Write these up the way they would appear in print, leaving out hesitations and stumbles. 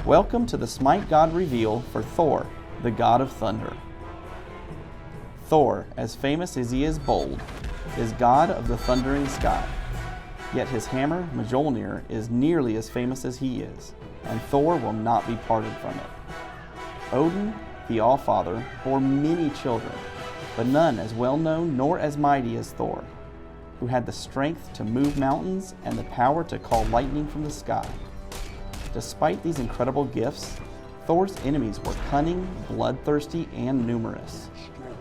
Welcome to the SMITE God reveal for Thor, the god of thunder. Thor, as famous as he is bold, is god of the thundering sky. Yet his hammer, Mjolnir, is nearly as famous as he is, and Thor will not be parted from it. Odin, the All-Father, bore many children, but none as well known nor as mighty as Thor, who had the strength to move mountains and the power to call lightning from the sky. Despite these incredible gifts, Thor's enemies were cunning, bloodthirsty, and numerous.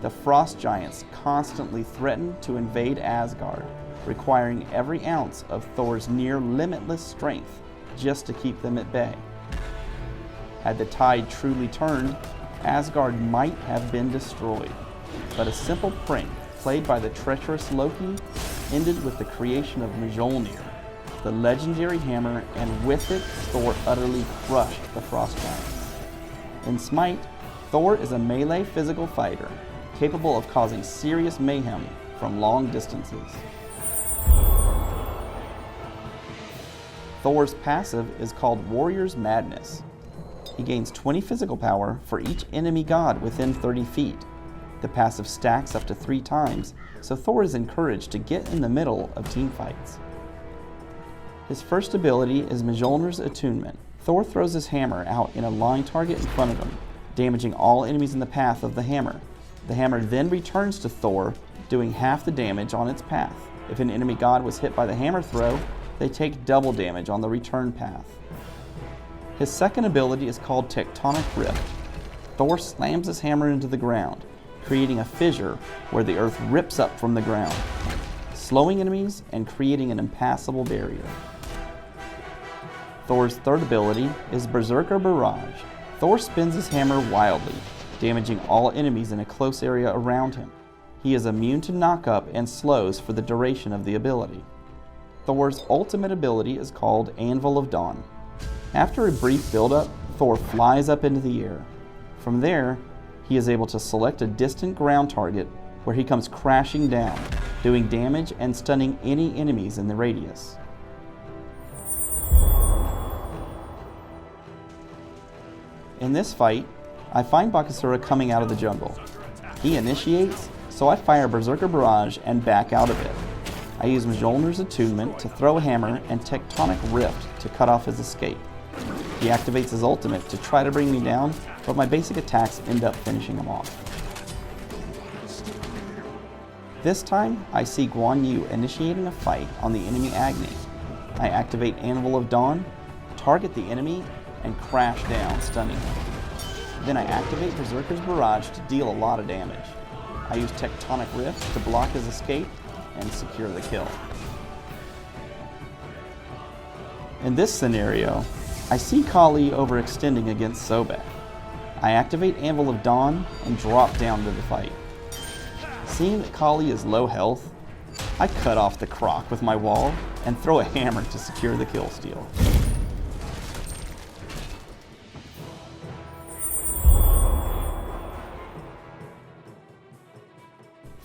The frost giants constantly threatened to invade Asgard, requiring every ounce of Thor's near-limitless strength just to keep them at bay. Had the tide truly turned, Asgard might have been destroyed, but a simple prank played by the treacherous Loki ended with the creation of Mjolnir, the legendary hammer, and with it, Thor utterly crushed the frost giants. In SMITE, Thor is a melee physical fighter, capable of causing serious mayhem from long distances. Thor's passive is called Warrior's Madness. He gains 20 physical power for each enemy god within 30 feet. The passive stacks up to 3 times, so Thor is encouraged to get in the middle of team fights. His first ability is Mjolnir's Attunement. Thor throws his hammer out in a line target in front of him, damaging all enemies in the path of the hammer. The hammer then returns to Thor, doing half the damage on its path. If an enemy god was hit by the hammer throw, they take double damage on the return path. His second ability is called Tectonic Rift. Thor slams his hammer into the ground, creating a fissure where the earth rips up from the ground, slowing enemies and creating an impassable barrier. Thor's third ability is Berserker Barrage. Thor spins his hammer wildly, damaging all enemies in a close area around him. He is immune to knock-up and slows for the duration of the ability. Thor's ultimate ability is called Anvil of Dawn. After a brief build-up, Thor flies up into the air. From there, he is able to select a distant ground target where he comes crashing down, doing damage and stunning any enemies in the radius. In this fight, I find Bakasura coming out of the jungle. He initiates, so I fire Berserker Barrage and back out of it. I use Mjolnir's Attunement to throw a hammer and Tectonic Rift to cut off his escape. He activates his ultimate to try to bring me down, but my basic attacks end up finishing him off. This time, I see Guan Yu initiating a fight on the enemy Agni. I activate Anvil of Dawn, target the enemy, and crash down, stunning him. Then I activate Berserker's Barrage to deal a lot of damage. I use Tectonic Rift to block his escape and secure the kill. In this scenario, I see Kali overextending against Sobek. I activate Anvil of Dawn and drop down to the fight. Seeing that Kali is low health, I cut off the croc with my wall and throw a hammer to secure the kill steal.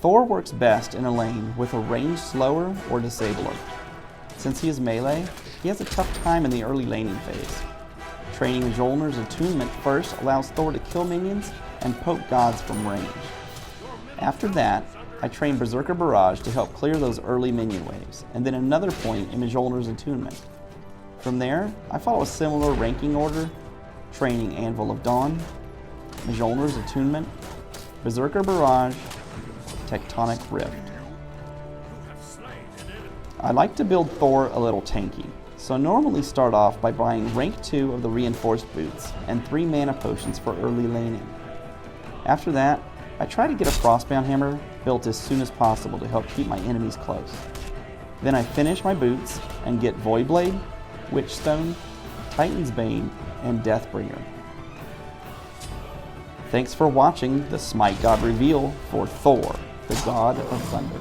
Thor works best in a lane with a ranged slower or disabler. Since he is melee, he has a tough time in the early laning phase. Training Mjolnir's Attunement first allows Thor to kill minions and poke gods from range. After that, I train Berserker Barrage to help clear those early minion waves, and then another point in Mjolnir's Attunement. From there, I follow a similar ranking order, training Anvil of Dawn, Mjolnir's Attunement, Berserker Barrage, Tectonic Rift. I like to build Thor a little tanky, so I normally start off by buying rank 2 of the reinforced boots and 3 mana potions for early laning. After that, I try to get a Frostbound hammer built as soon as possible to help keep my enemies close. Then I finish my boots and get Voidblade, Witchstone, Titan's Bane, and Deathbringer. Thanks for watching the SMITE God reveal for Thor, the god of thunder.